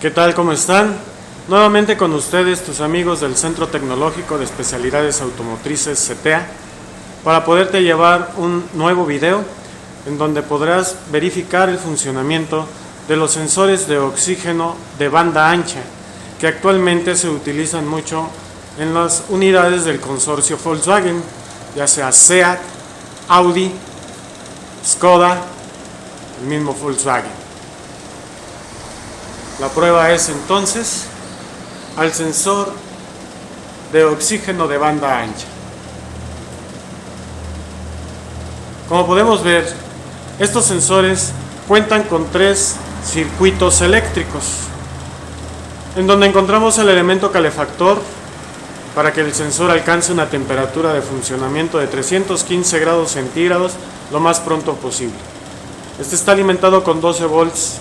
¿Qué tal? ¿Cómo están? Nuevamente con ustedes, tus amigos del Centro Tecnológico de Especialidades Automotrices CETEA, para poderte llevar un nuevo video en donde podrás verificar el funcionamiento de los sensores de oxígeno de banda ancha, que actualmente se utilizan mucho en las unidades del consorcio Volkswagen, ya sea SEAT, Audi, Skoda, el mismo Volkswagen. La prueba es entonces al sensor de oxígeno de banda ancha. Como podemos ver, estos sensores cuentan con 3 circuitos eléctricos, en donde encontramos el elemento calefactor para que el sensor alcance una temperatura de funcionamiento de 315 grados centígrados lo más pronto posible. Este está alimentado con 12 volts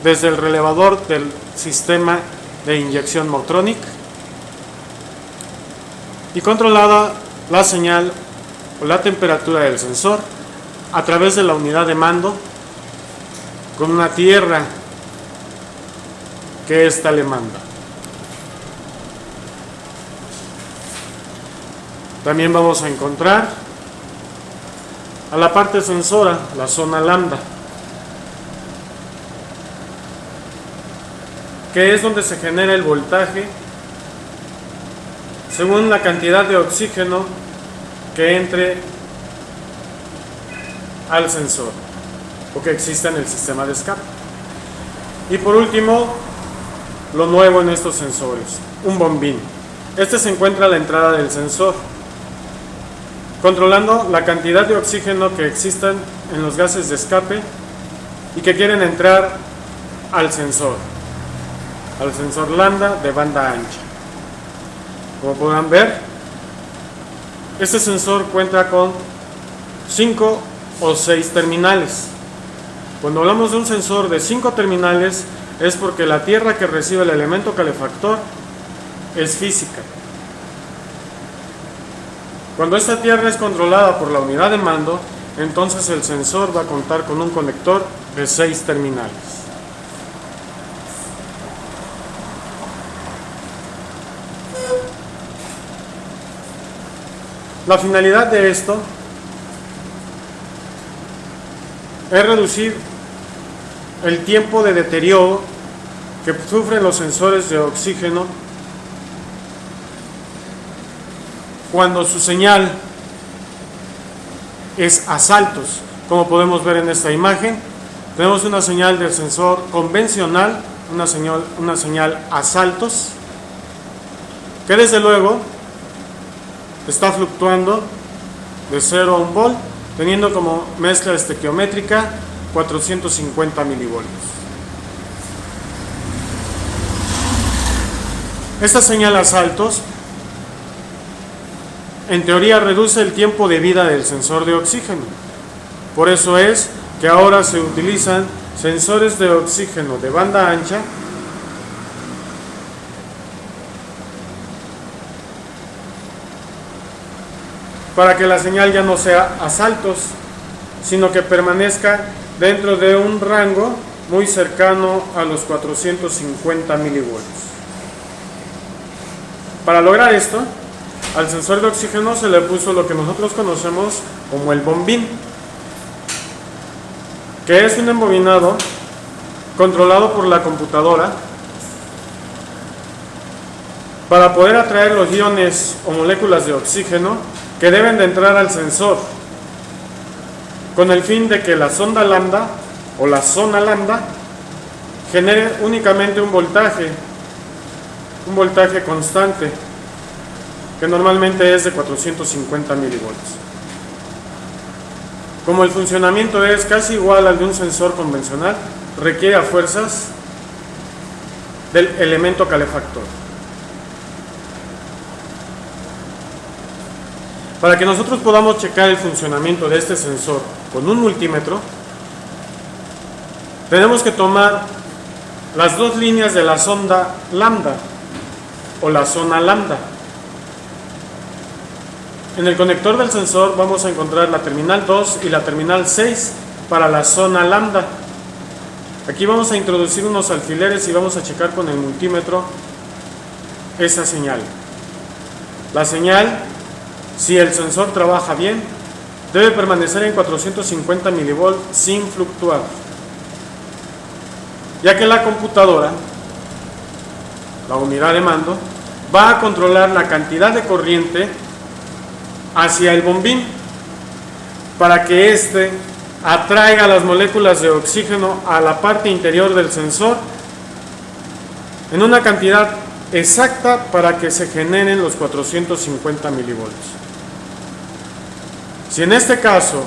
desde el relevador del sistema de inyección Motronic y controlada la señal o la temperatura del sensor a través de la unidad de mando con una tierra que ésta le manda. También vamos a encontrar a la parte sensora, la zona lambda, que es donde se genera el voltaje según la cantidad de oxígeno que entre al sensor o que exista en el sistema de escape. Y por último, lo nuevo en estos sensores, un bombín. Este se encuentra a la entrada del sensor, controlando la cantidad de oxígeno que existan en los gases de escape y que quieren entrar al sensor lambda de banda ancha. Como podrán ver, este sensor cuenta con 5 o 6 terminales. Cuando hablamos de un sensor de 5 terminales es porque la tierra que recibe el elemento calefactor es física. Cuando esta tierra es controlada por la unidad de mando, entonces el sensor va a contar con un conector de 6 terminales. La finalidad de esto es reducir el tiempo de deterioro que sufren los sensores de oxígeno cuando su señal es a saltos. Como podemos ver en esta imagen, tenemos una señal del sensor convencional, una señal a saltos, que desde luego está fluctuando de 0 a 1 volt, teniendo como mezcla estequiométrica 450 milivoltios. Esta señal a saltos en teoría reduce el tiempo de vida del sensor de oxígeno. Por eso es que ahora se utilizan sensores de oxígeno de banda ancha para que la señal ya no sea a saltos, sino que permanezca dentro de un rango muy cercano a los 450 milivoltios. Para lograr esto, al sensor de oxígeno se le puso lo que nosotros conocemos como el bombín, que es un embobinado controlado por la computadora para poder atraer los iones o moléculas de oxígeno que deben de entrar al sensor, con el fin de que la sonda lambda o la zona lambda genere únicamente un voltaje constante, que normalmente es de 450 milivoltios. Como el funcionamiento es casi igual al de un sensor convencional, requiere a fuerzas del elemento calefactor. Para que nosotros podamos checar el funcionamiento de este sensor con un multímetro, tenemos que tomar las 2 líneas de la sonda lambda o la zona lambda. En el conector del sensor vamos a encontrar la terminal 2 y la terminal 6 para la zona lambda. Aquí vamos a introducir unos alfileres y vamos a checar con el multímetro esa señal. La señal, si el sensor trabaja bien, debe permanecer en 450 milivolts sin fluctuar, ya que la computadora, la unidad de mando, va a controlar la cantidad de corriente hacia el bombín para que éste atraiga las moléculas de oxígeno a la parte interior del sensor en una cantidad exacta para que se generen los 450 milivolts. Si en este caso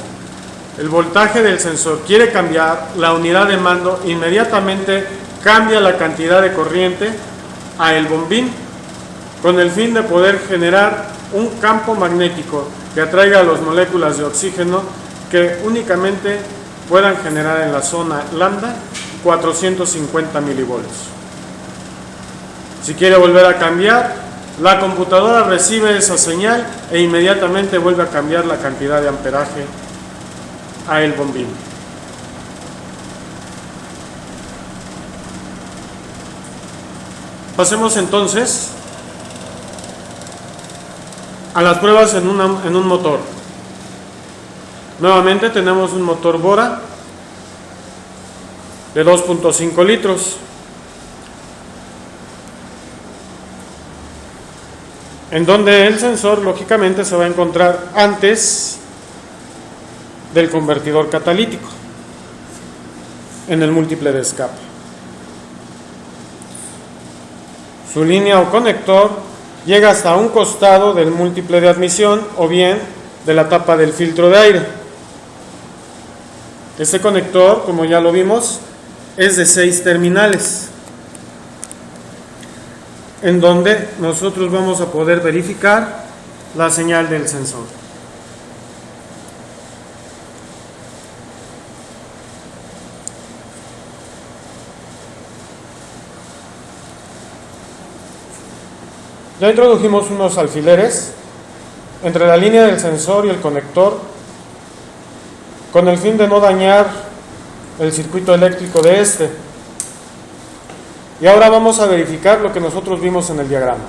el voltaje del sensor quiere cambiar, la unidad de mando inmediatamente cambia la cantidad de corriente a el bombín con el fin de poder generar un campo magnético que atraiga las moléculas de oxígeno que únicamente puedan generar en la zona lambda 450 milivolts. Si quiere volver a cambiar, la computadora recibe esa señal e inmediatamente vuelve a cambiar la cantidad de amperaje a el bombín. Pasemos entonces a las pruebas en un motor. Nuevamente tenemos un motor Bora de 2.5 litros. En donde el sensor lógicamente se va a encontrar antes del convertidor catalítico, en el múltiple de escape. Su línea o conector llega hasta un costado del múltiple de admisión o bien de la tapa del filtro de aire. Este conector, como ya lo vimos, es de 6 terminales, en donde nosotros vamos a poder verificar la señal del sensor. Ya introdujimos unos alfileres entre la línea del sensor y el conector con el fin de no dañar el circuito eléctrico de este. Y ahora vamos a verificar lo que nosotros vimos en el diagrama.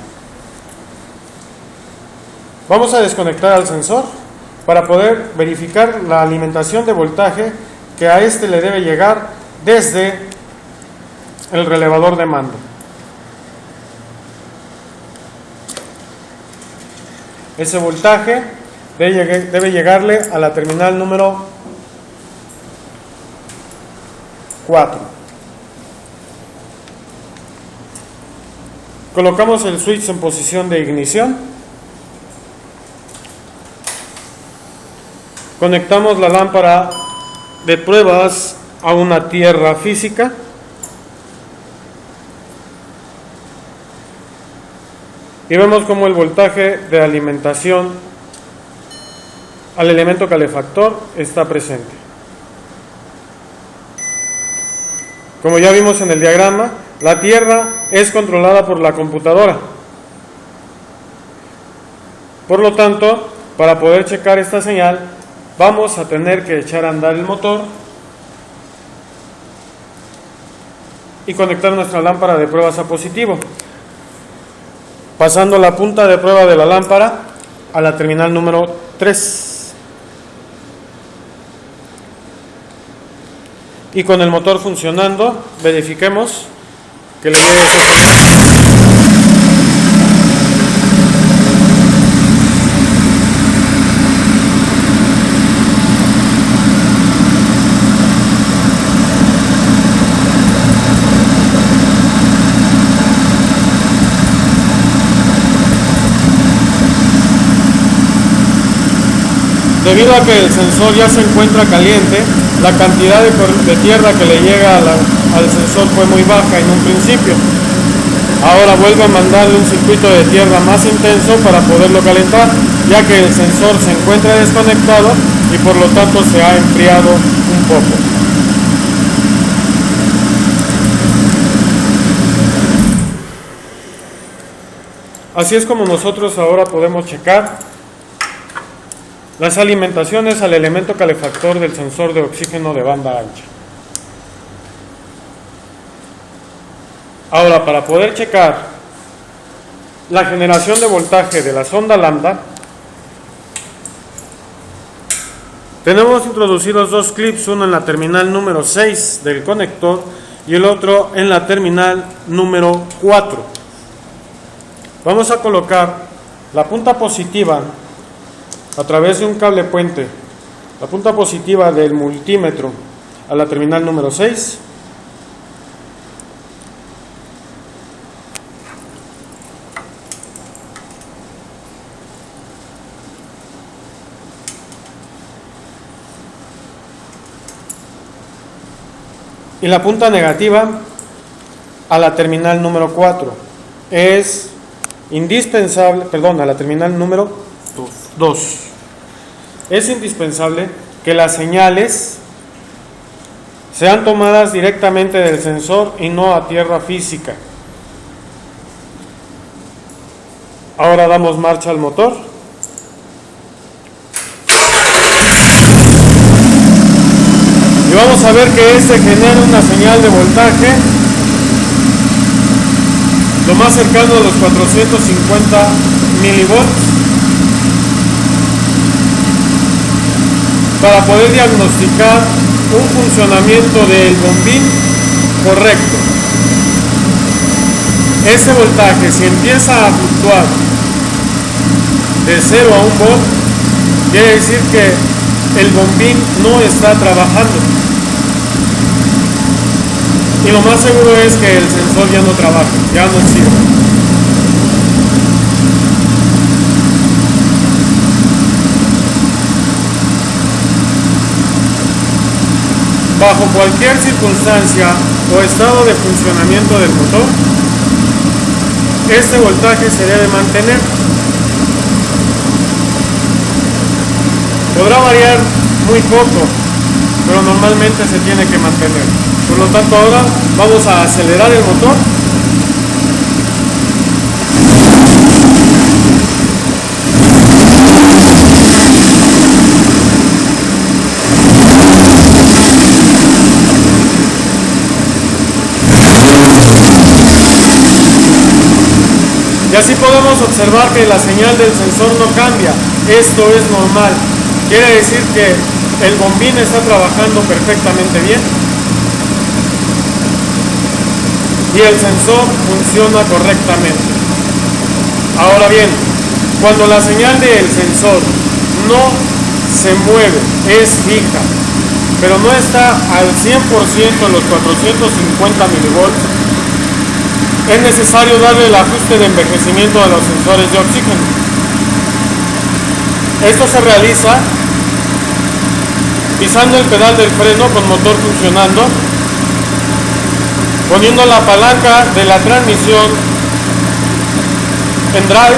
Vamos a desconectar al sensor para poder verificar la alimentación de voltaje que a este le debe llegar desde el relevador de mando. Ese voltaje debe llegarle a la terminal número 4. Colocamos el switch en posición de ignición. Conectamos la lámpara de pruebas a una tierra física. Y vemos cómo el voltaje de alimentación al elemento calefactor está presente. Como ya vimos en el diagrama, la tierra es controlada por la computadora. Por lo tanto, para poder checar esta señal, vamos a tener que echar a andar el motor y conectar nuestra lámpara de pruebas a positivo, pasando la punta de prueba de la lámpara a la terminal número 3. Y con el motor funcionando, verifiquemos que le llegue esa señal. Debido a que el sensor ya se encuentra caliente, la cantidad de tierra que le llega al sensor fue muy baja en un principio. Ahora vuelvo a mandarle un circuito de tierra más intenso para poderlo calentar, ya que el sensor se encuentra desconectado y por lo tanto se ha enfriado un poco. Así es como nosotros ahora podemos checar las alimentaciones al elemento calefactor del sensor de oxígeno de banda ancha. Ahora, para poder checar la generación de voltaje de la sonda lambda, tenemos introducidos dos clips, uno en la terminal número 6 del conector y el otro en la terminal número 4. Vamos a colocar la punta positiva a través de un cable puente, la punta positiva del multímetro a la terminal número 6. Y la punta negativa a la terminal número 4. Es indispensable, a la terminal número 2. Es indispensable que las señales sean tomadas directamente del sensor y no a tierra física. Ahora damos marcha al motor. Y vamos a ver que este genera una señal de voltaje lo más cercano a los 450 milivolts para poder diagnosticar un funcionamiento del bombín correcto. Ese voltaje, si empieza a fluctuar de 0 a 1 volt, quiere decir que el bombín no está trabajando. Y lo más seguro es que el sensor ya no trabaja, ya no sirve. Bajo cualquier circunstancia o estado de funcionamiento del motor, este voltaje se debe mantener. Podrá variar muy poco, pero normalmente se tiene que mantener. Por lo tanto, ahora vamos a acelerar el motor. Y así podemos observar que la señal del sensor no cambia. Esto es normal. Quiere decir que el bombín está trabajando perfectamente bien y el sensor funciona correctamente. Ahora bien, cuando la señal del sensor no se mueve, es fija, pero no está al 100% en los 450 milivolts, es necesario darle el ajuste de envejecimiento a los sensores de oxígeno. Esto se realiza pisando el pedal del freno con motor funcionando, poniendo la palanca de la transmisión en drive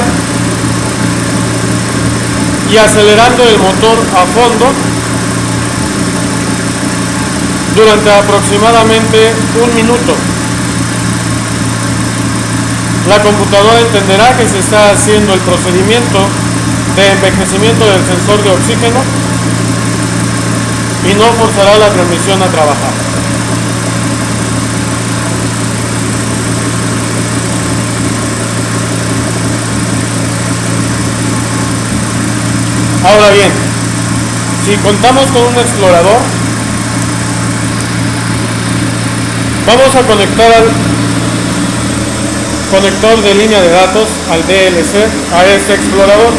y acelerando el motor a fondo durante aproximadamente 1 minuto. La computadora entenderá que se está haciendo el procedimiento de envejecimiento del sensor de oxígeno y no forzará la transmisión a trabajar. Ahora bien, si contamos con un explorador, vamos a conectar al conector de línea de datos, al DLC, a este explorador.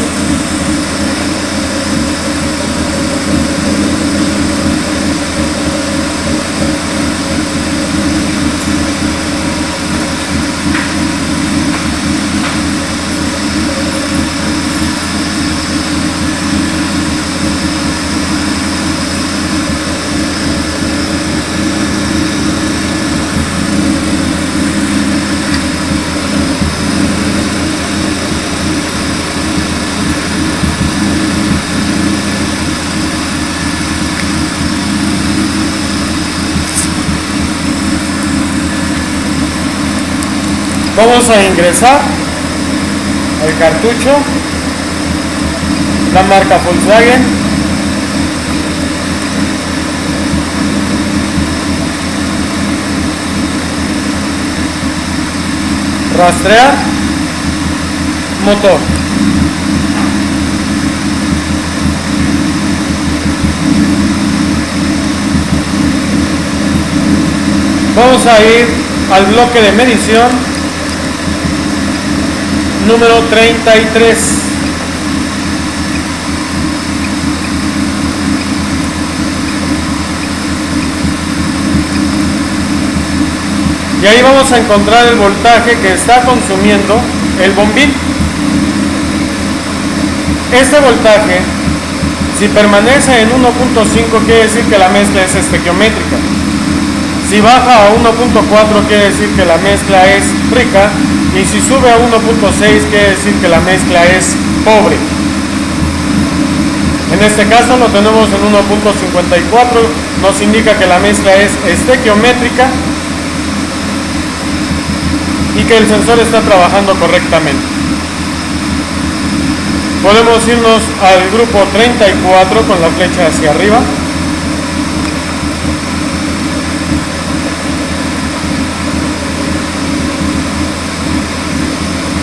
Vamos a ingresar el cartucho, la marca Volkswagen, rastrear motor. Vamos a ir al bloque de medición número 33. Y ahí vamos a encontrar el voltaje que está consumiendo el bombín. Este voltaje, si permanece en 1.5, quiere decir que la mezcla es estequiométrica. Si baja a 1.4, quiere decir que la mezcla es rica. Y si sube a 1.6, quiere decir que la mezcla es pobre. En este caso lo tenemos en 1.54, nos indica que la mezcla es estequiométrica y que el sensor está trabajando correctamente. Podemos irnos al grupo 34 con la flecha hacia arriba.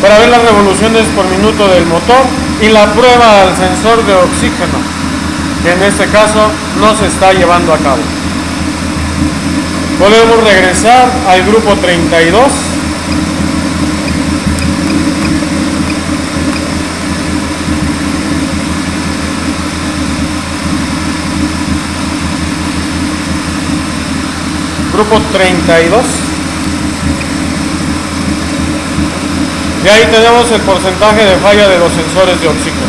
Para ver las revoluciones por minuto del motor y la prueba al sensor de oxígeno, que en este caso no se está llevando a cabo. Podemos regresar al grupo 32. Grupo 32. Y ahí tenemos el porcentaje de falla de los sensores de oxígeno.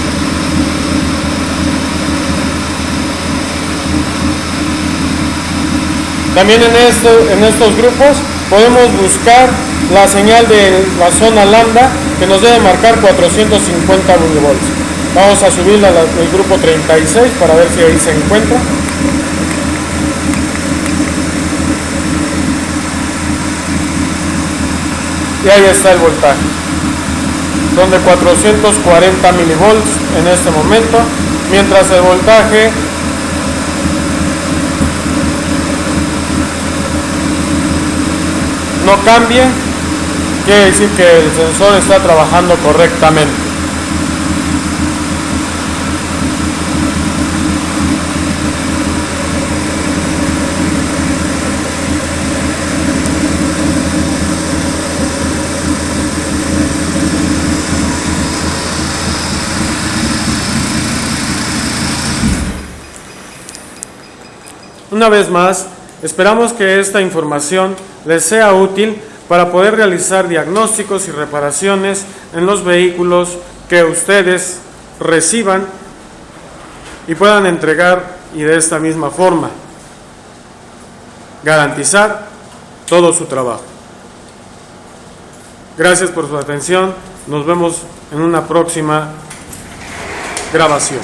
También en estos grupos podemos buscar la señal de la zona lambda, que nos debe marcar 450 milivolts. Vamos a subirla al grupo 36 para ver si ahí se encuentra. Y ahí está el voltaje. Son de 440 milivolts en este momento, mientras el voltaje no cambie, quiere decir que el sensor está trabajando correctamente. Una vez más, esperamos que esta información les sea útil para poder realizar diagnósticos y reparaciones en los vehículos que ustedes reciban y puedan entregar, y de esta misma forma garantizar todo su trabajo. Gracias por su atención. Nos vemos en una próxima grabación.